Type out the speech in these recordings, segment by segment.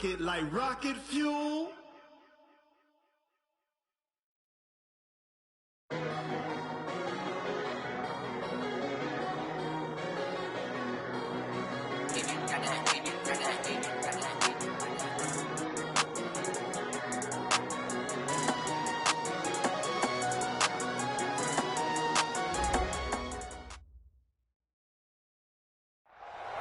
it like rocket fuel.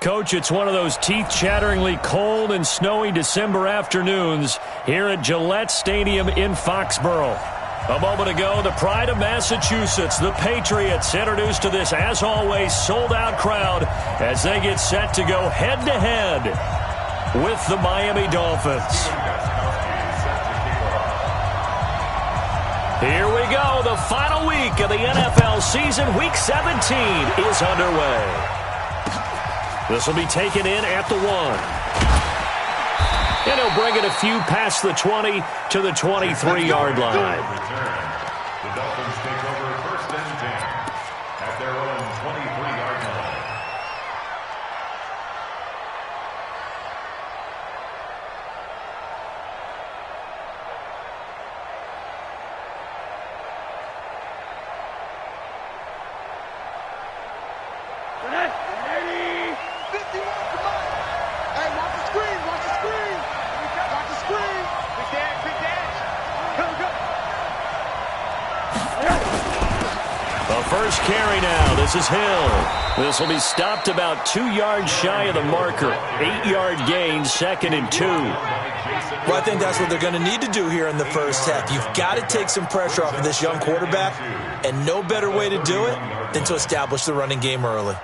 Coach, it's one of those teeth-chatteringly cold and snowy December afternoons here at Gillette Stadium in Foxborough. A moment ago, the pride of Massachusetts, the Patriots, introduced to this, as always, sold-out crowd as they get set to go head-to-head with the Miami Dolphins. Here we go. The final week of the NFL season. Week 17 is underway. This will be taken in at the 1. And he'll bring it a few past the 20 to the 23-yard line. The Dolphins take over first and 10 at their own 23-yard line. First carry now. This is Hill. This will be stopped about 2 yards shy of the marker. 8-yard gain, 2nd and 2. Well, I think that's what they're going to need to do here in the first half. You've got to take some pressure off of this young quarterback, and no better way to do it than to establish the running game early.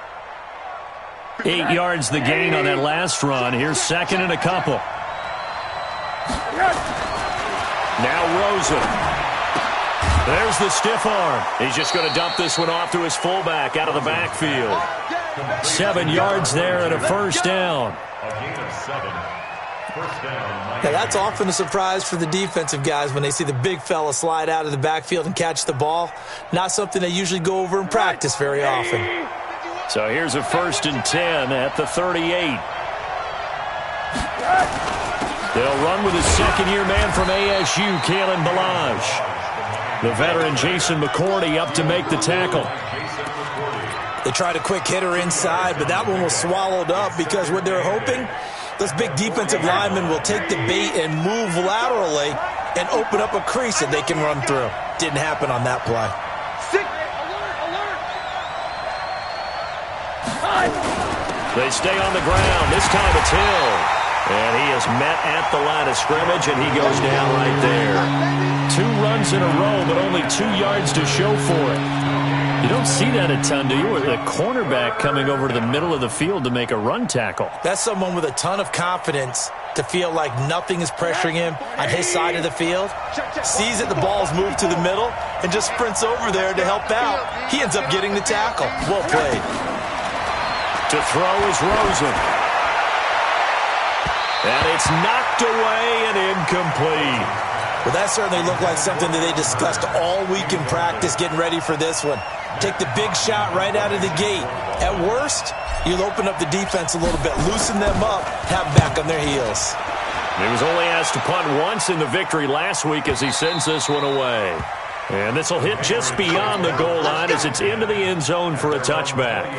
8 yards the gain on that last run. Here's 2nd and a couple. Now Rosen. There's the stiff arm. He's just going to dump this one off to his fullback out of the backfield. 7 yards there and a first down. A gain of 7. First down. Now, that's often a surprise for the defensive guys when they see the big fella slide out of the backfield and catch the ball. Not something they usually go over in practice very often. So here's a 1st and 10 at the 38. They'll run with his second-year man from ASU, Kalen Ballage. The veteran Jason McCourty up to make the tackle. They tried a quick hitter inside, but that one was swallowed up because what they're hoping, this big defensive lineman will take the bait and move laterally and open up a crease that they can run through. Didn't happen on that play. They stay on the ground. This time it's Hill. And he is met at the line of scrimmage, and he goes down right there. 2 runs in a row, but only 2 yards to show for it. You don't see that a ton, do you? With a cornerback coming over to the middle of the field to make a run tackle. That's someone with a ton of confidence to feel like nothing is pressuring him on his side of the field. Sees that the ball's moved to the middle and just sprints over there to help out. He ends up getting the tackle. Well played. To throw is Rosen. And it's knocked away and incomplete. Well, that certainly looked like something that they discussed all week in practice getting ready for this one. Take the big shot right out of the gate. At worst, you'll open up the defense a little bit, loosen them up, have them back on their heels. He was only asked to punt once in the victory last week as he sends this one away. And this will hit just beyond the goal line as it's into the end zone for a touchback.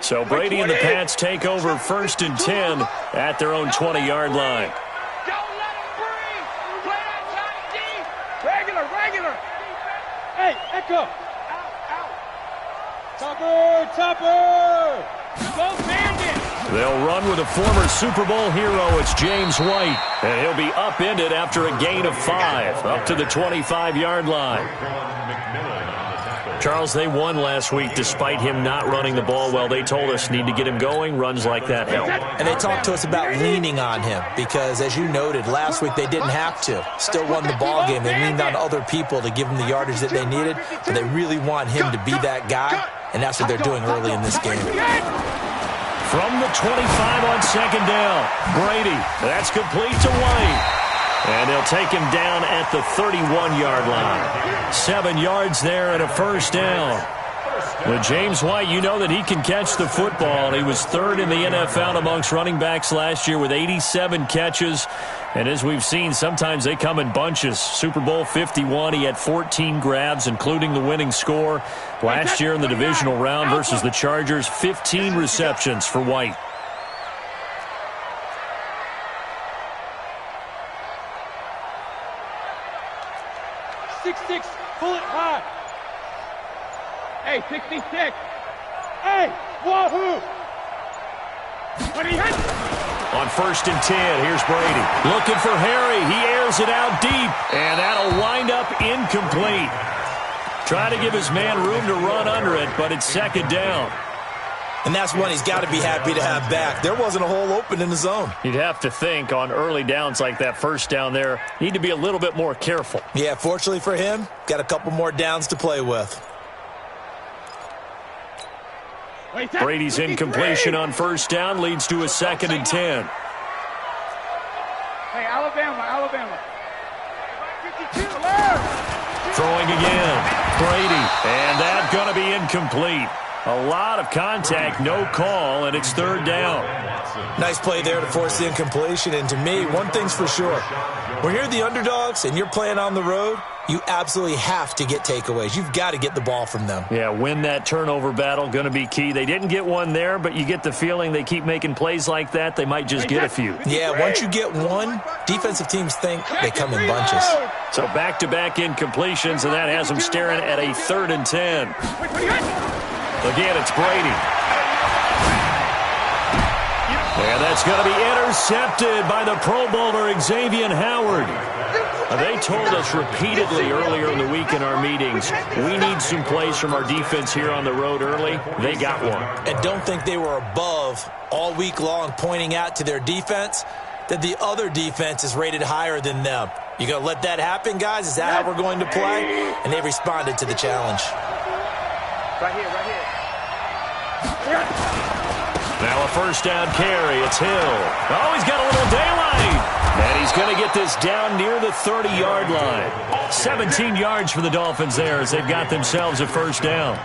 So Brady and the Pats take over 1st and 10 at their own 20-yard line. Don't let him breathe. Play that tight D. Regular. Hey, Echo. Topper. Go Bandits. They'll run with a former Super Bowl hero. It's James White. And he'll be upended after a gain of 5 up to the 25-yard line. Charles, they won last week despite him not running the ball well. They told us need to get him going. Runs like that help. And they talked to us about leaning on him because, as you noted, last week they didn't have to. Still won the ball game. They leaned on other people to give them the yardage that they needed, but they really want him to be that guy, and that's what they're doing early in this game. From the 25 on 2nd down, Brady. That's complete to White. And they'll take him down at the 31-yard line. 7 yards there and a first down. With James White, you know that he can catch the football. He was third in the NFL amongst running backs last year with 87 catches. And as we've seen, sometimes they come in bunches. Super Bowl 51, he had 14 grabs, including the winning score. Last year in the divisional round versus the Chargers, 15 receptions for White. 6'6", pull it high. Hey, 66. Hey, wahoo. When he hits. On 1st and 10, here's Brady. Looking for Harry. He airs it out deep. And that'll wind up incomplete. Trying to give his man room to run under it, but it's 2nd down. And that's one he's got to be happy to have back. There wasn't a hole open in the zone. You'd have to think on early downs like that, first down there, need to be a little bit more careful. Yeah, fortunately for him, got a couple more downs to play with. Brady's incompletion on 1st down leads to a 2nd and 10. Hey, Alabama. 52, Throwing again. Brady. And that's going to be incomplete. A lot of contact, no call, and it's 3rd down. Nice play there to force the incompletion. And to me, one thing's for sure. When you're the underdogs and you're playing on the road, you absolutely have to get takeaways. You've got to get the ball from them. Yeah, win that turnover battle, going to be key. They didn't get one there, but you get the feeling they keep making plays like that, they might just get a few. Yeah, once you get one, defensive teams think they come in bunches. So back-to-back incompletions, and that has them staring at a 3rd and 10. Again, it's Brady. And that's going to be intercepted by the Pro Bowler, Xavier Howard. They told us repeatedly earlier in the week in our meetings, we need some plays from our defense here on the road early. They got one. And don't think they were above all week long pointing out to their defense that the other defense is rated higher than them. You going to let that happen, guys? Is that how we're going to play? And they responded to the challenge. Right here. Now a 1st down carry. It's Hill. Oh, he's got a little daylight. And he's going to get this down near the 30-yard line. 17 yards for the Dolphins there as they've got themselves a 1st down.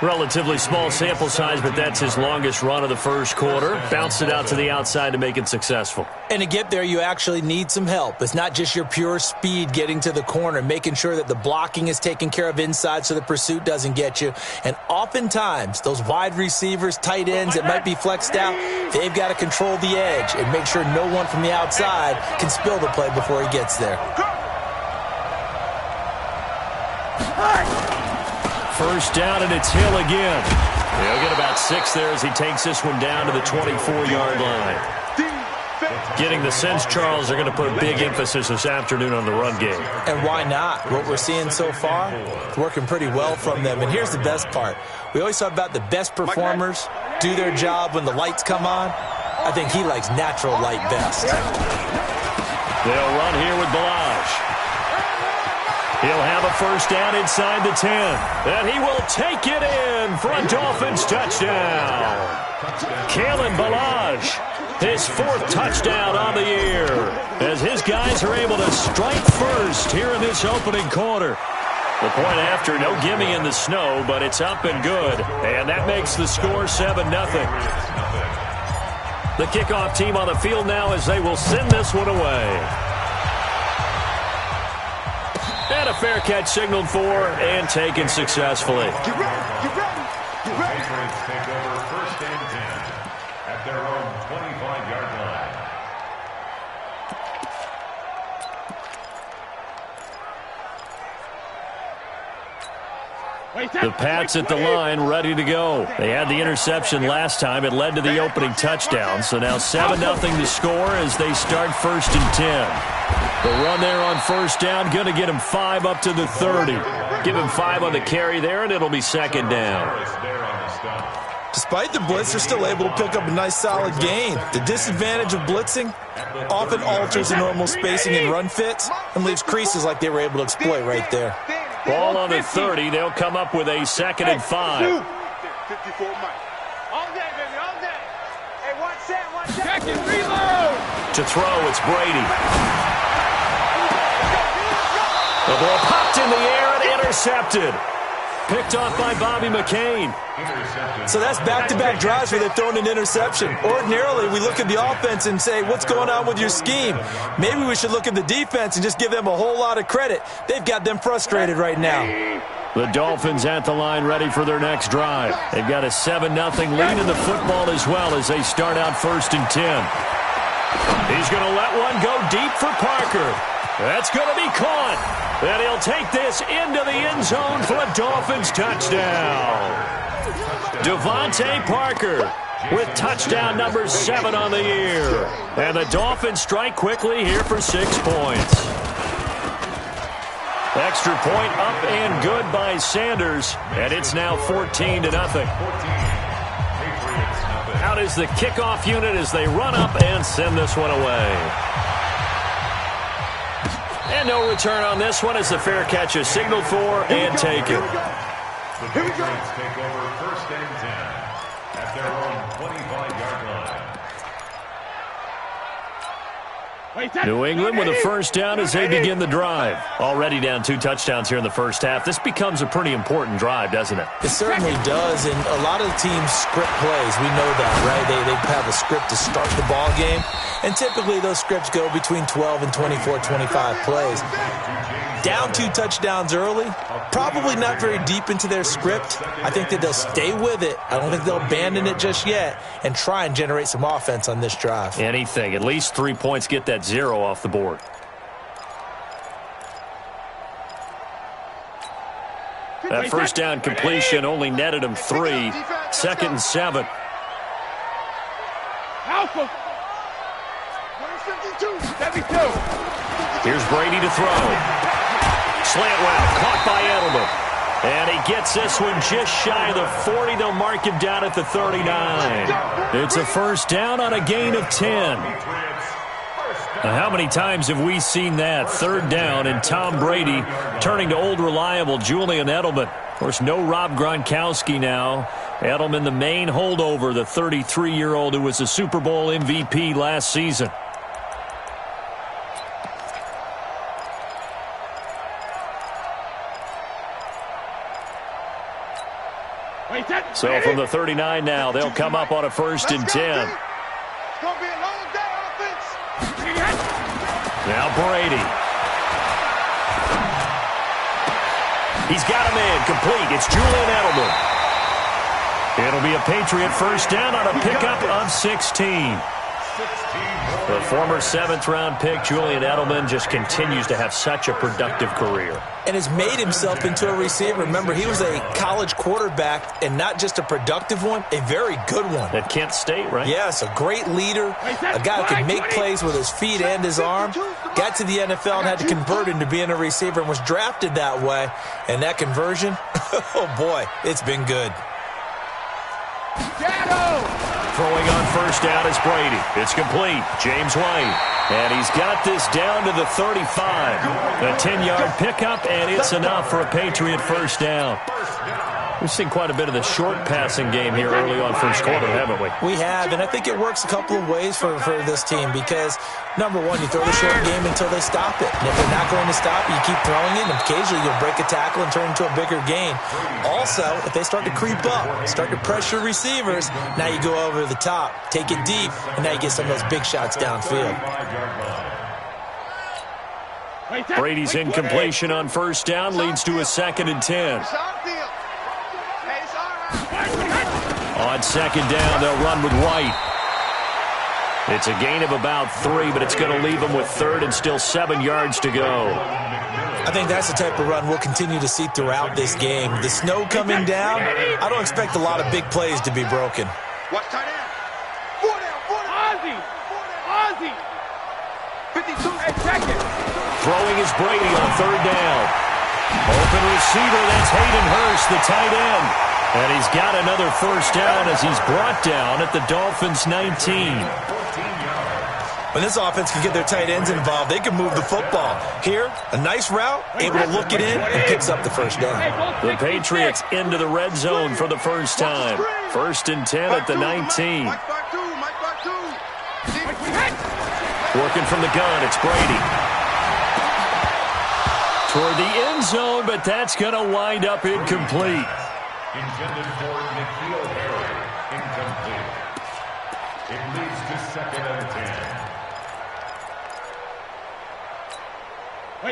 Relatively small sample size, but that's his longest run of the 1st quarter. Bounced it out to the outside to make it successful. And to get there, you actually need some help. It's not just your pure speed getting to the corner, making sure that the blocking is taken care of inside so the pursuit doesn't get you. And oftentimes, those wide receivers, tight ends that might be flexed out, they've got to control the edge and make sure no one from the outside can spill the play before he gets there. 1st down, and it's Hill again. He'll get about 6 there as he takes this one down to the 24-yard line. Getting the sense, Charles, they're going to put big emphasis this afternoon on the run game. And why not? What we're seeing so far, it's working pretty well from them. And here's the best part. We always talk about the best performers do their job when the lights come on. I think he likes natural light best. They'll run here with Balazs. He'll have a 1st down inside the 10. And he will take it in for a Dolphins touchdown. Kalen Balazs, his 4th touchdown on the year, as his guys are able to strike first here in this opening quarter. The point after, no gimme in the snow, but it's up and good. And that makes the score 7-0. The kickoff team on the field now as they will send this one away. And a fair catch signaled for and taken successfully. Get ready. Patriots take over 1st and 10 at their own 25-yard line. The Pats at the line, ready to go. They had the interception last time. It led to the opening touchdown. So now 7-0 to score as they start 1st and 10. The run there on 1st down, going to get him 5 up to the 30. Give him 5 on the carry there, and it'll be 2nd down. Despite the blitz, they're still able to pick up a nice solid gain. The disadvantage of blitzing often alters the normal spacing and run fits and leaves creases like they were able to exploit right there. Ball on the 30. They'll come up with a 2nd and 5. 54 Mike. All day, baby, all day. Hey, one set. Check it, reload. To throw, it's Brady. The ball popped in the air and intercepted. Picked off by Bobby McCain. So that's back-to-back drives where they've thrown an interception. Ordinarily, we look at the offense and say, what's going on with your scheme? Maybe we should look at the defense and just give them a whole lot of credit. They've got them frustrated right now. The Dolphins at the line ready for their next drive. They've got a 7-0 lead in the football as well as they start out 1st and 10. He's going to let one go deep for Parker. That's going to be caught. And he'll take this into the end zone for a Dolphins touchdown. Devontae Parker with touchdown number 7 on the year. And the Dolphins strike quickly here for 6 points. Extra point up and good by Sanders. And it's now 14-0. Out is the kickoff unit as they run up and send this one away. And no return on this one as the fair catch is signaled for and taken. The Patriots take over 1st and 10 at their own 25-yard line. New England with a first down as they begin the drive. Already down 2 touchdowns here in the first half. This becomes a pretty important drive, doesn't it? It certainly does, and a lot of teams script plays. We know that, right? They have a script to start the ball game, and typically those scripts go between 12 and 24, 25 plays. Down 2 touchdowns early, probably not very deep into their script. I think that they'll stay with it. I don't think they'll abandon it just yet and try and generate some offense on this drive. Anything. At least 3 points, get that 0 off the board. That first down completion only netted him 3. 2nd and 7. Alpha. 72. Here's Brady to throw. Slant route caught by Edelman. And he gets this one just shy of the 40. They'll mark him down at the 39. It's a first down on a gain of 10. Now, how many times have we seen that? 3rd down and Tom Brady turning to old reliable Julian Edelman. Of course, no Rob Gronkowski now. Edelman, the main holdover, the 33-year-old who was a Super Bowl MVP last season. So from the 39 now, they'll come up on a 1st and 10. Now Brady. He's got him in. Complete. It's Julian Edelman. It'll be a Patriot first down on a pickup of 16. The former 7th-round pick, Julian Edelman, just continues to have such a productive career. And has made himself into a receiver. Remember, he was a college quarterback, and not just a productive one, a very good one. At Kent State, right? Yes, a great leader, a guy who can make plays with his feet and his arm. Got to the NFL and had to convert into being a receiver and was drafted that way. And that conversion, oh boy, it's been good. Throwing on first down is Brady. It's complete. James White. And he's got this down to the 35. A 10-yard pickup, and it's enough for a Patriot first down. We've seen quite a bit of the short passing game here early on first quarter, haven't we? We have, and I think it works a couple of ways for this team because, number one, you throw the short game until they stop it. And if they're not going to stop it, you keep throwing it, and occasionally you'll break a tackle and turn into a bigger gain. Also, if they start to creep up, start to pressure receivers, now you go over the top, take it deep, and now you get some of those big shots downfield. Brady's incompletion on first down leads to a 2nd and 10. On 2nd down, they'll run with White. It's a gain of about 3, but it's going to leave them with 3rd and still 7 yards to go. I think that's the type of run we'll continue to see throughout this game. The snow coming down, I don't expect a lot of big plays to be broken. Watch tight end. 4 down. Ozzie. 52. Hey, check it. Throwing is Brady on 3rd down. Open receiver, that's Hayden Hurst, the tight end. And he's got another first down as he's brought down at the Dolphins' 19. When this offense can get their tight ends involved, they can move the football. Here, a nice route, able to look it in, and picks up the first down. The Patriots into the red zone for the first time. 1st and 10 at the 19. Working from the gun, it's Brady. toward the end zone, but that's going to wind up incomplete. Intended for N'Keal Harry. Incomplete. It leads to 2nd and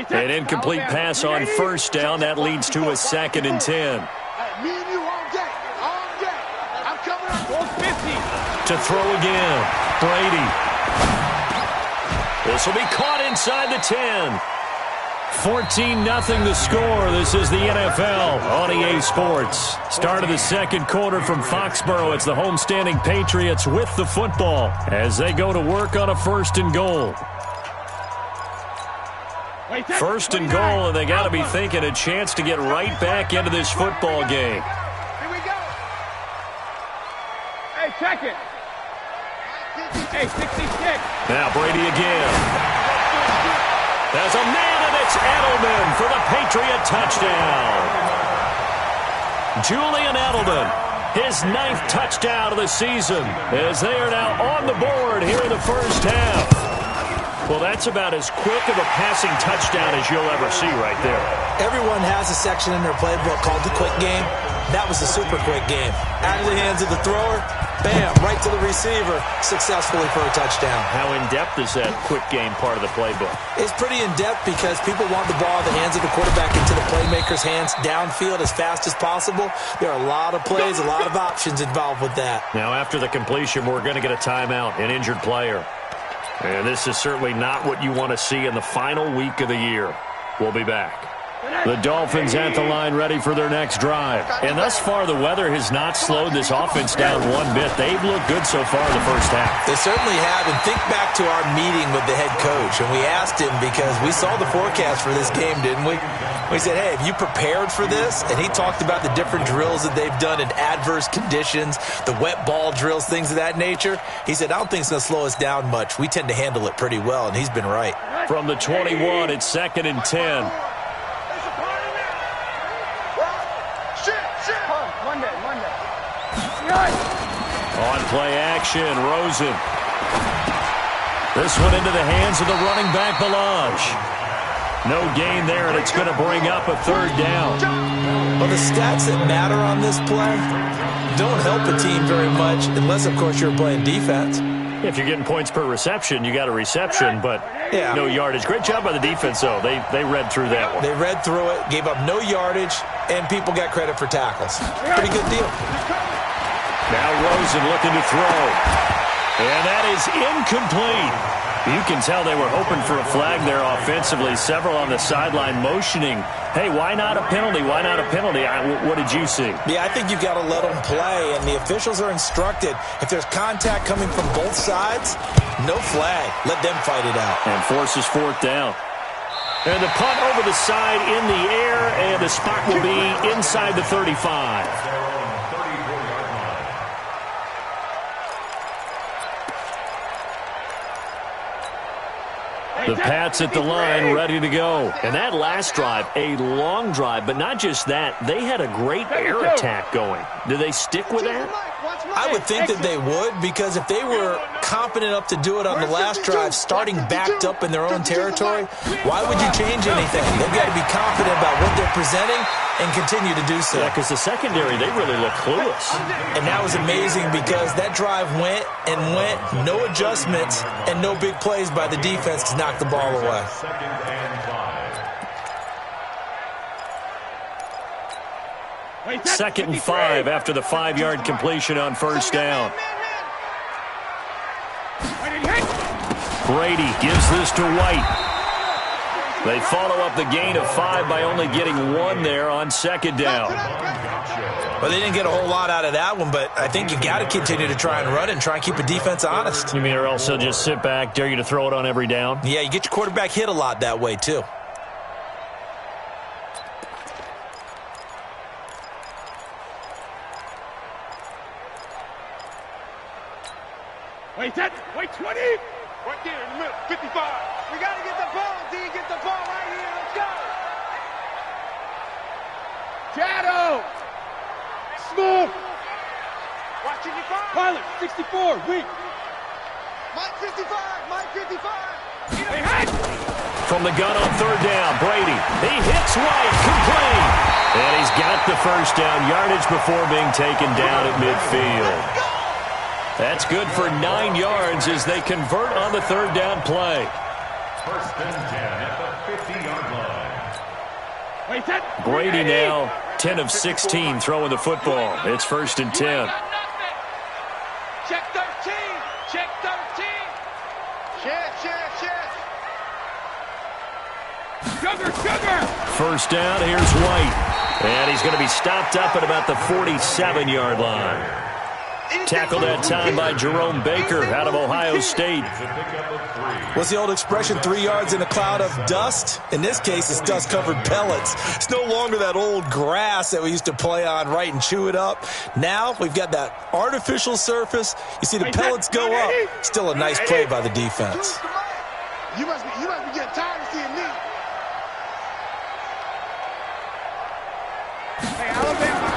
10. An incomplete pass on first down. That leads to a 2nd and 10. Me and you all day. All day. I'm coming up. 450. To throw again. Brady. This will be caught inside the 10. 14-0 the score. This is the NFL on EA Sports. Start of the second quarter from Foxborough. It's the homestanding Patriots with the football as they go to work on a 1st and goal. 1st and goal, and they got to be thinking a chance to get right back into this football game. Here we go. Hey, check it. Hey, 66. Now Brady again. There's a man, and it's Edelman for the Patriot touchdown. Julian Edelman, his 9th touchdown of the season, as they are now on the board here in the first half. Well, that's about as quick of a passing touchdown as you'll ever see right there. Everyone has a section in their playbook called the quick game. That was a super quick game. Out of the hands of the thrower, bam, right to the receiver, successfully for a touchdown. How in-depth is that quick game part of the playbook? It's pretty in-depth because people want the ball in the hands of the quarterback into the playmaker's hands downfield as fast as possible. There are a lot of plays, a lot of options involved with that. Now, after the completion, we're going to get a timeout, an injured player. And this is certainly not what you want to see in the final week of the year. We'll be back. The Dolphins at the line ready for their next drive. And thus far, the weather has not slowed this offense down one bit. They've looked good so far in the first half. They certainly have. And think back to our meeting with the head coach. And we asked him because we saw the forecast for this game, didn't we? We said, hey, have you prepared for this? And he talked about the different drills that they've done in adverse conditions, the wet ball drills, things of that nature. He said, I don't think it's going to slow us down much. We tend to handle it pretty well, and he's been right. From the 21, it's 2nd and 10. On play action, Rosen. This one into the hands of the running back, Balaj. No gain there, and it's going to bring up a 3rd down. Well, the stats that matter on this play don't help a team very much unless, of course, you're playing defense. If you're getting points per reception, you got a reception, but no yardage. Great job by the defense, though. They read through that one. They read through it, gave up no yardage, and people got credit for tackles. Pretty good deal. Now Rosen looking to throw. And that is incomplete. You can tell they were hoping for a flag there offensively. Several on the sideline motioning. Hey, why not a penalty? Why not a penalty? What did you see? Yeah, I think you've got to let them play, and the officials are instructed. If there's contact coming from both sides, no flag. Let them fight it out. And forces 4th down. And the punt over the side in the air, and the spot will be inside the 35. The Pats at the line, ready to go. And that last drive, a long drive, but not just that. They had a great air attack going. Do they stick with that? I would think that they would, because if they were confident enough to do it on the last drive, starting backed up in their own territory, why would you change anything? They've got to be confident about what they're presenting and continue to do so. Yeah, because the secondary, they really look clueless. And that was amazing because that drive went and went, no adjustments, and no big plays by the defense to knock the ball away. 2nd and 5. 2nd and 5 after the 5-yard completion on first down. Brady gives this to White. They follow up the gain of 5 by only getting 1 there on 2nd down. Well, they didn't get a whole lot out of that one, but I think you got to continue to try and run and try and keep a defense honest. You mean or else they'll just sit back, dare you to throw it on every down? Yeah, you get your quarterback hit a lot that way, too. Wait 20. Right there in the middle, 55. We got to get the ball, D. Get the ball right here. Let's go. Shadow. Smooth. Watching your ball. Pilot, 64, weak. Mike 55, Mike 55. from the gun on third down. Brady, he hits White, complete. And he's got the first down yardage before being taken down at midfield. That's good for 9 yards as they convert on the third down play. First and 10 at the 50-yard line. Brady now 10 of 16 throwing the football. It's first and 10. Check 13. Check 13. Check. Sugar. First down, here's White. And he's going to be stopped up at about the 47-yard line. Tackled that time by Jerome Baker out of Ohio State. What's the old expression, 3 yards in a cloud of dust? In this case, it's dust-covered pellets. It's no longer that old grass that we used to play on, right, and chew it up. Now we've got that artificial surface. You see the pellets go up. Still a nice play by the defense. You must be getting tired of seeing me. Hey, Alabama.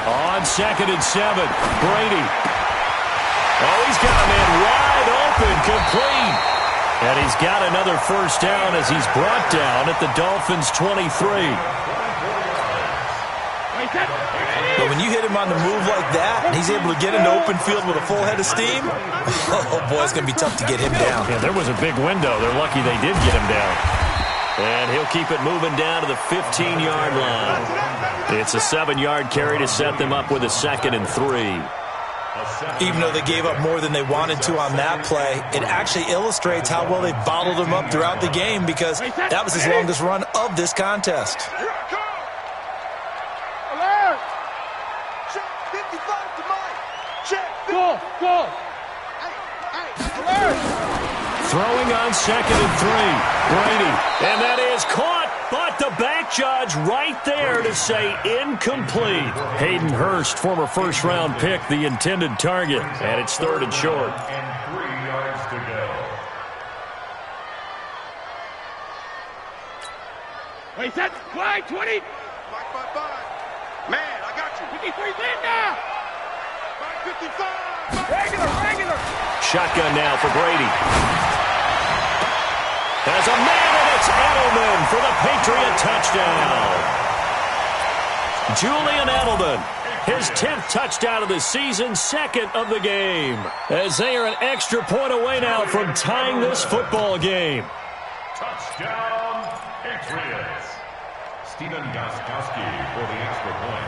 On 2nd and 7, Brady. Oh, he's got a man wide open, complete. And he's got another first down as he's brought down at the Dolphins' 23. But when you hit him on the move like that, and he's able to get into open field with a full head of steam, oh, boy, it's going to be tough to get him down. Yeah, there was a big window. They're lucky they did get him down. And he'll keep it moving down to the 15-yard line. It's a 7-yard carry to set them up with a 2nd and 3. Even though they gave up more than they wanted to on that play, it actually illustrates how well they bottled him up throughout the game because that was his longest run of this contest. Alert! Check 55 to Mike. Check. Go. Hey, alert! Throwing on 2nd and 3. Brady. And that is caught, but the back judge right there to say incomplete. Hayden Hurst, former first-round pick, the intended target. And it's 3rd and short. And 3 yards to go. Wait, set. Wide 20. 5. Man, I got you. 53 in now. 55. Regular. Shotgun now for Brady. There's a man, and it's Edelman for the Patriot touchdown. Julian Edelman, his 10th touchdown of the season, 2nd of the game. As they are an extra point away now from tying this football game. Touchdown, Patriots. Stephen Gostkowski for the extra point.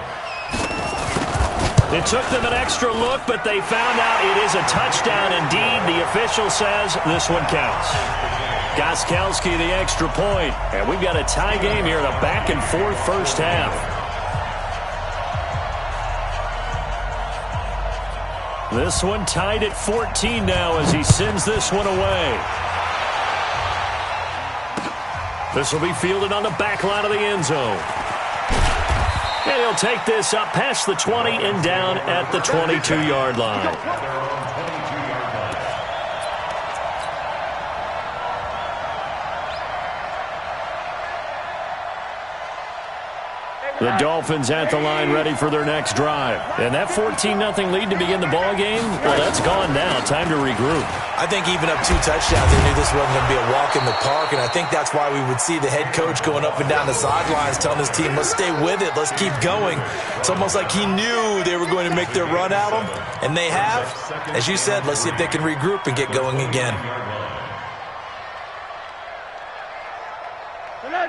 It took them an extra look, but they found out it is a touchdown indeed. The official says this one counts. Gostkowski, the extra point. And we've got a tie game here in a back-and-forth first half. This one tied at 14 now as he sends this one away. This will be fielded on the back line of the end zone. And he'll take this up past the 20 and down at the 22-yard line. The Dolphins at the line ready for their next drive. And that 14-0 lead to begin the ball game, well, that's gone now. Time to regroup. I think even up 2 touchdowns, they knew this wasn't going to be a walk in the park, and I think that's why we would see the head coach going up and down the sidelines telling his team, let's stay with it, let's keep going. It's almost like he knew they were going to make their run at him, and they have. As you said, let's see if they can regroup and get going again.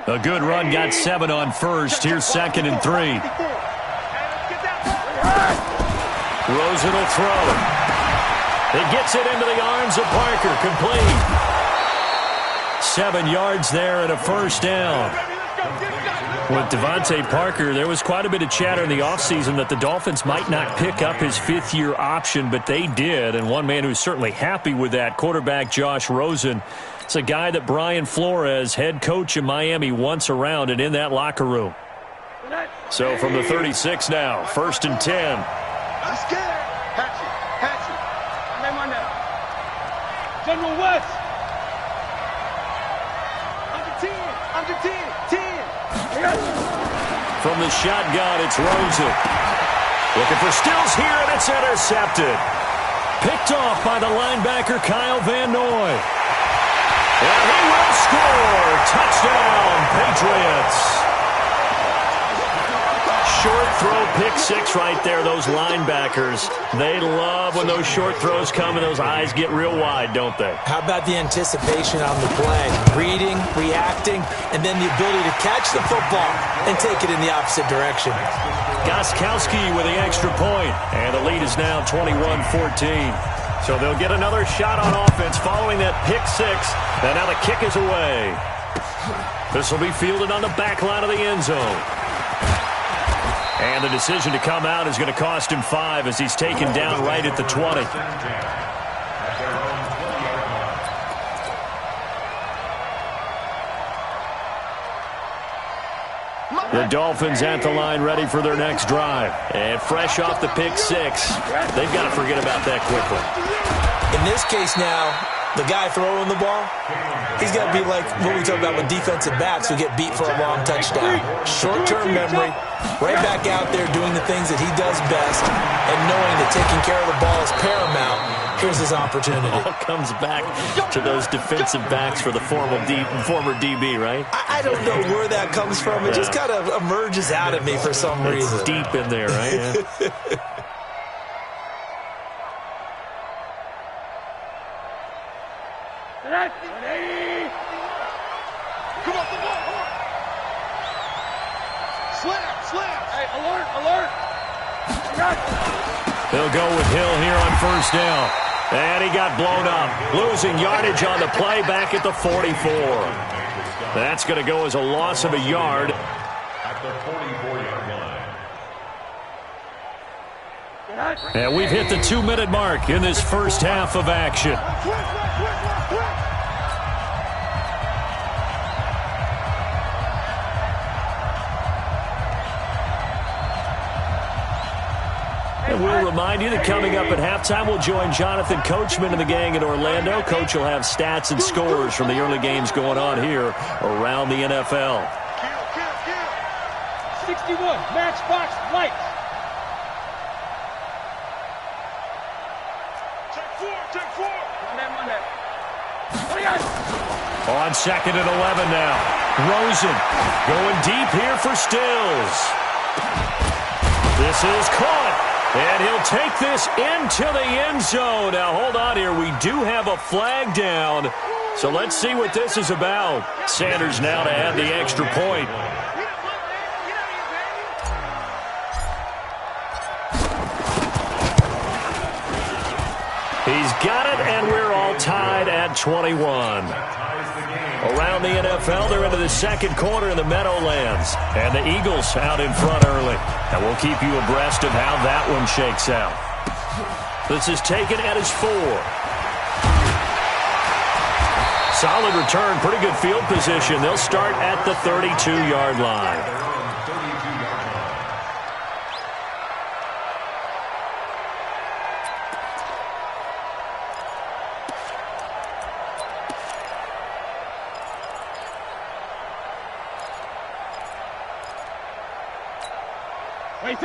A good run, got 7 on first. Here's 2nd and 3. Rosen will throw. He gets it into the arms of Parker. Complete. 7 yards there and a first down. With Devontae Parker, there was quite a bit of chatter in the offseason that the Dolphins might not pick up his 5th-year option, but they did. And one man who's certainly happy with that, quarterback Josh Rosen. It's a guy that Brian Flores, head coach in Miami, wants around and in that locker room. So from the 36 now, 1st and 10. I'm scared. Hatchet. General West. Under 10. From the shotgun, it's Rosen. Looking for Stills here, and it's intercepted. Picked off by the linebacker, Kyle Van Noy. And he will score score! Touchdown, Patriots! Short throw, pick six right there, those linebackers. They love when those short throws come and those eyes get real wide, don't they? How about the anticipation on the play? Reading, reacting, and then the ability to catch the football and take it in the opposite direction. Gostkowski with the extra point, and the lead is now 21-14. So they'll get another shot on offense following that pick six, and now the kick is away. This will be fielded on the back line of the end zone. And the decision to come out is going to cost him 5 as he's taken down right at the 20. The Dolphins at the line ready for their next drive. And fresh off the pick six, they've got to forget about that quickly. In this case now, the guy throwing the ball, he's got to be like what we talk about with defensive backs who get beat for a long touchdown. Short-term memory, right back out there doing the things that he does best, and knowing that taking care of the ball is paramount. Here's his opportunity. It all comes back to those defensive backs for the former DB, right? I don't know where that comes from. It just kind of emerges out of me for some reason. It's deep in there, right? Yeah. Come on, come on, come on. Slam. Hey, alert. They'll go with Hill here on first down. And he got blown up. Losing yardage on the play back at the 44. That's going to go as a loss of a yard. At the 44-yard line. And we've hit the 2-minute mark in this first half of action. And we'll remind you that coming up at halftime, we'll join Jonathan Coachman and the gang in Orlando. Coach will have stats and scores from the early games going on here around the NFL. 61, matchbox lights. Check four. Run that. On 2nd and 11 now. Rosen going deep here for Stills. This is caught. And he'll take this into the end zone. Now, hold on here. We do have a flag down. So let's see what this is about. Sanders now to add the extra point. He's got it, and we're all tied at 21. Around the NFL, they're into the second quarter in the Meadowlands. And the Eagles out in front early. And we'll keep you abreast of how that one shakes out. This is taken at his 4. Solid return, pretty good field position. They'll start at the 32-yard line.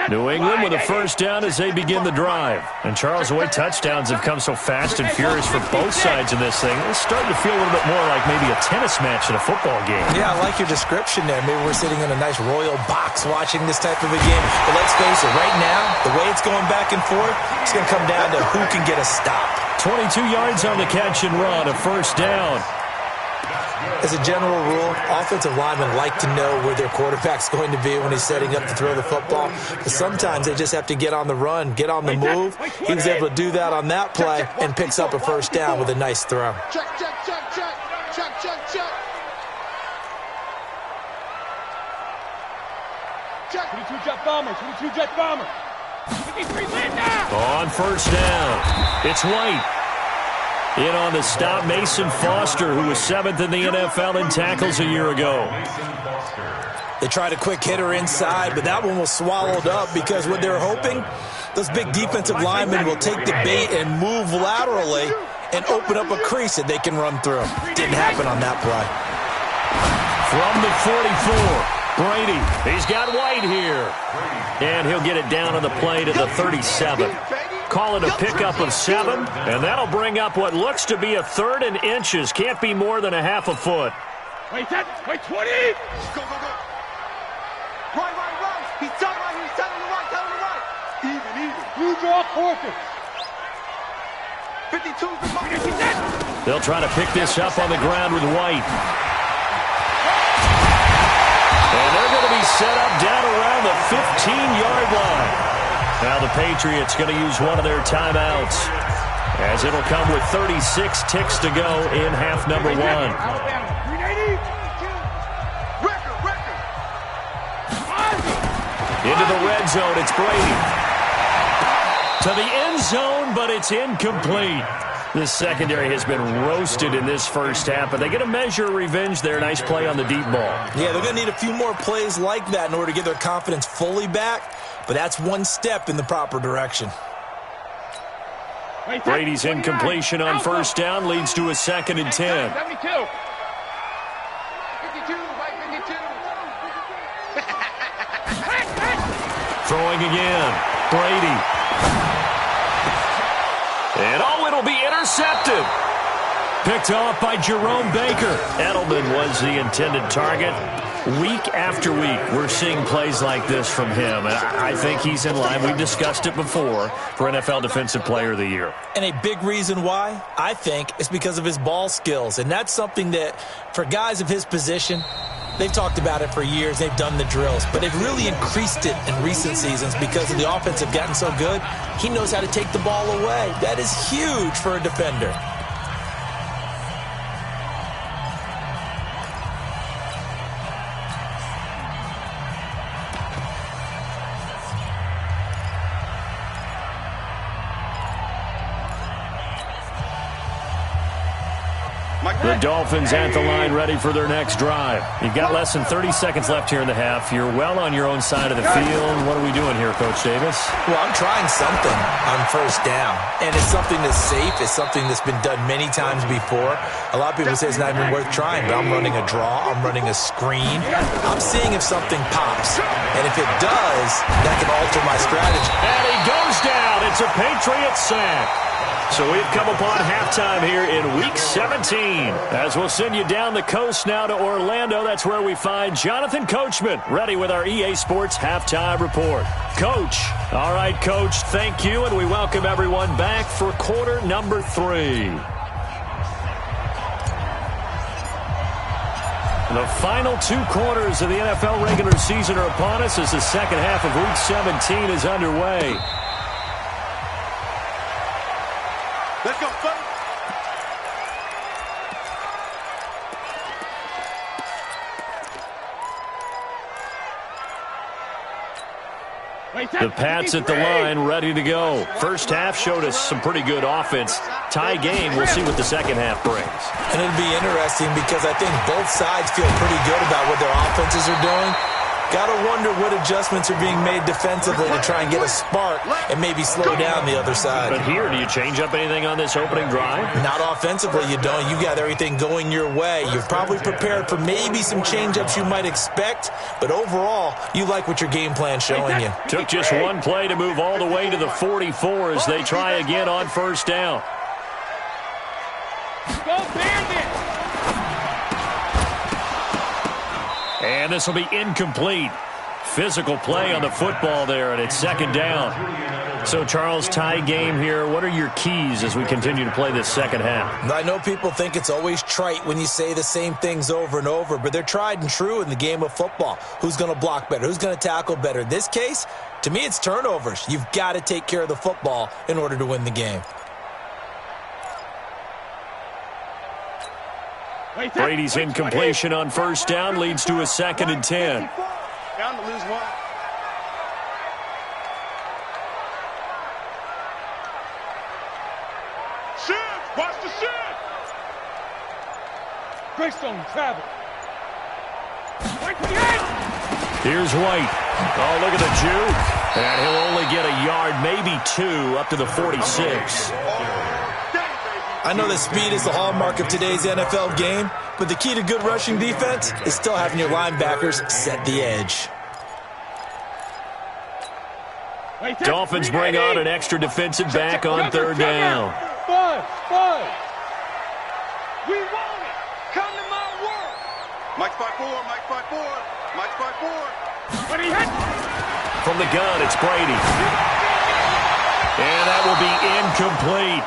New England with a first down as they begin the drive. And Charles, the way touchdowns have come so fast and furious for both sides in this thing, it's starting to feel a little bit more like maybe a tennis match in a football game. Yeah, I like your description there. Maybe we're sitting in a nice royal box watching this type of a game. But let's face it, right now, the way it's going back and forth, it's going to come down to who can get a stop. 22 yards on the catch and run, a first down. As a general rule, offensive linemen like to know where their quarterback's going to be when he's setting up to throw the football. But sometimes they just have to get on the run, get on the move. He was able to do that on that play and picks up a first down with a nice throw. Check. 22 jet bomber. 53 land now. On first down, it's White. In on the stop, Mason Foster, who was 7th in the NFL in tackles a year ago. They tried a quick hitter inside, but that one was swallowed up because what they're hoping, those big defensive linemen will take the bait and move laterally and open up a crease that they can run through. Didn't happen on that play. From the 44, Brady. He's got White here. And he'll get it down on the play to the 37. Call it a pickup of 7, and that'll bring up what looks to be a 3rd and inches. Can't be more than a half a foot. Wait, 20. Go, go, go. Right. He's telling right here. He's telling the right. Even. Blue draw quarter. 52's the mark. They'll try to pick this up on the ground with White. And they're going to be set up down around the 15-yard line. Now the Patriots going to use one of their timeouts, as it'll come with 36 ticks to go in half number 1. Into the red zone, it's Brady. To the end zone, but it's incomplete. This secondary has been roasted in this first half, but they get a measure of revenge there. Nice play on the deep ball. Yeah, they're going to need a few more plays like that in order to get their confidence fully back, but that's one step in the proper direction. Brady's incompletion on first down leads to a 2nd and 10. 72. 52, right, 52. Throwing again. Brady. And it'll be intercepted. Picked off by Jerome Baker. Edelman was the intended target. Week after week, we're seeing plays like this from him. And I think he's in line. We've discussed it before for NFL Defensive Player of the Year. And a big reason why, I think, is because of his ball skills. And that's something that, for guys of his position, they've talked about it for years. They've done the drills. But they've really increased it in recent seasons because of the offense have gotten so good. He knows how to take the ball away. That is huge for a defender. The Dolphins at the line ready for their next drive. You've got less than 30 seconds left here in the half. You're well on your own side of the field. What are we doing here, Coach Davis? Well, I'm trying something on first down. And it's something that's safe. It's something that's been done many times before. A lot of people say it's not even worth trying, but I'm running a draw. I'm running a screen. I'm seeing if something pops. And if it does, that can alter my strategy. And he goes down. It's a Patriots sack. So we've come upon halftime here in Week 17. As we'll send you down the coast now to Orlando. That's where we find Jonathan Coachman, ready with our EA Sports Halftime Report. Coach. All right, Coach, thank you, and we welcome everyone back for quarter number 3. The final 2 quarters of the NFL regular season are upon us as the second half of Week 17 is underway. Let's go, buddy. The Pats at the line, ready to go. First half showed us some pretty good offense. Tie game, we'll see what the second half brings. And it'll be interesting because I think both sides feel pretty good about what their offenses are doing. Got to wonder what adjustments are being made defensively to try and get a spark and maybe slow down the other side. But here, do you change up anything on this opening drive? Not offensively, you don't. You got everything going your way. You're probably prepared for maybe some change-ups you might expect, but overall, you like what your game plan's showing you. Took just one play to move all the way to the 44 as they try again on first down. Go Bandit! And this will be incomplete. Physical play on the football there, and it's second down. So, Charles, tie game here. What are your keys as we continue to play this second half? I know people think it's always trite when you say the same things over and over, but they're tried and true in the game of football. Who's going to block better? Who's going to tackle better? In this case, to me, it's turnovers. You've got to take care of the football in order to win the game. Brady's incompletion on first down leads to a 2nd and 10. Down to lose 1. Shift! Watch the shift! Greystone, travel. Here's White. Oh, look at the juke. And he'll only get a yard, maybe 2, up to the 46. I know that speed is the hallmark of today's NFL game, but the key to good rushing defense is still having your linebackers set the edge. Dolphins bring on an extra defensive back on third down. Five. We want it. Come to my world. Mike's by four, Mike's by four, Mike's by four. When he hit. From the gun, it's Brady. And that will be incomplete.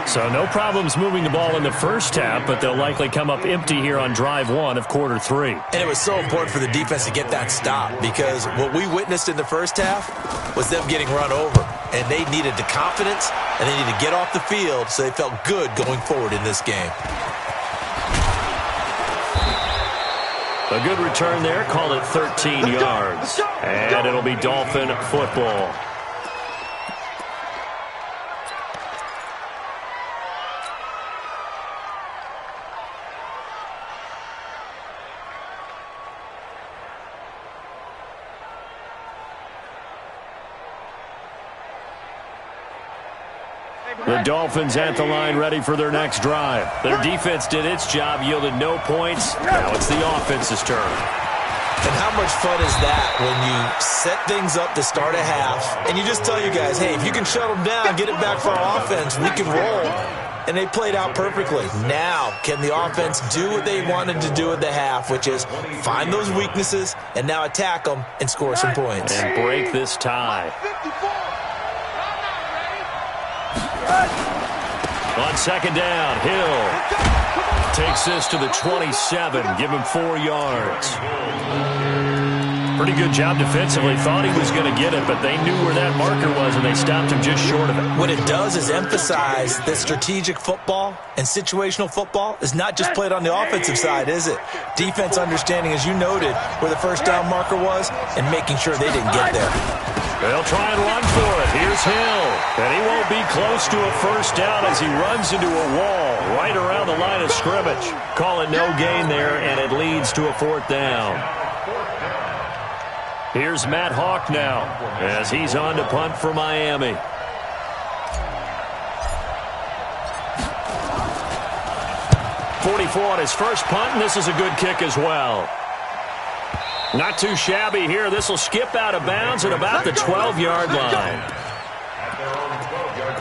So no problems moving the ball in the first half, but they'll likely come up empty here on drive one of quarter three. And it was so important for the defense to get that stop because what we witnessed in the first half was them getting run over. And they needed the confidence, and they needed to get off the field so they felt good going forward in this game. A good return there. Call it 13 yards. And it'll be Dolphin football. The Dolphins at the line ready for their next drive. Their defense did its job, yielded no points. Now it's the offense's turn. And how much fun is that when you set things up to start a half and you just tell you guys, hey, if you can shut them down, get it back for our offense, we can roll. And they played out perfectly. Now, can the offense do what they wanted to do at the half, which is find those weaknesses and now attack them and score some points. And break this tie. On second down, Hill takes this to the 27. Give him 4 yards. Pretty good job defensively. Thought he was going to get it, but they knew where that marker was, and they stopped him just short of it. What it does is emphasize that strategic football and situational football is not just played on the offensive side, is it? Defense understanding, as you noted, where the first down marker was and making sure they didn't get there. They'll try and run for it. Here's Hill. And he won't be close to a first down as he runs into a wall right around the line of scrimmage. Call it no gain there, and it leads to a 4th down. Here's Matt Hawk now as he's on to punt for Miami. .44 on his first punt, and this is a good kick as well. Not too shabby here. This will skip out of bounds at about the 12-yard line. At their own 12-yard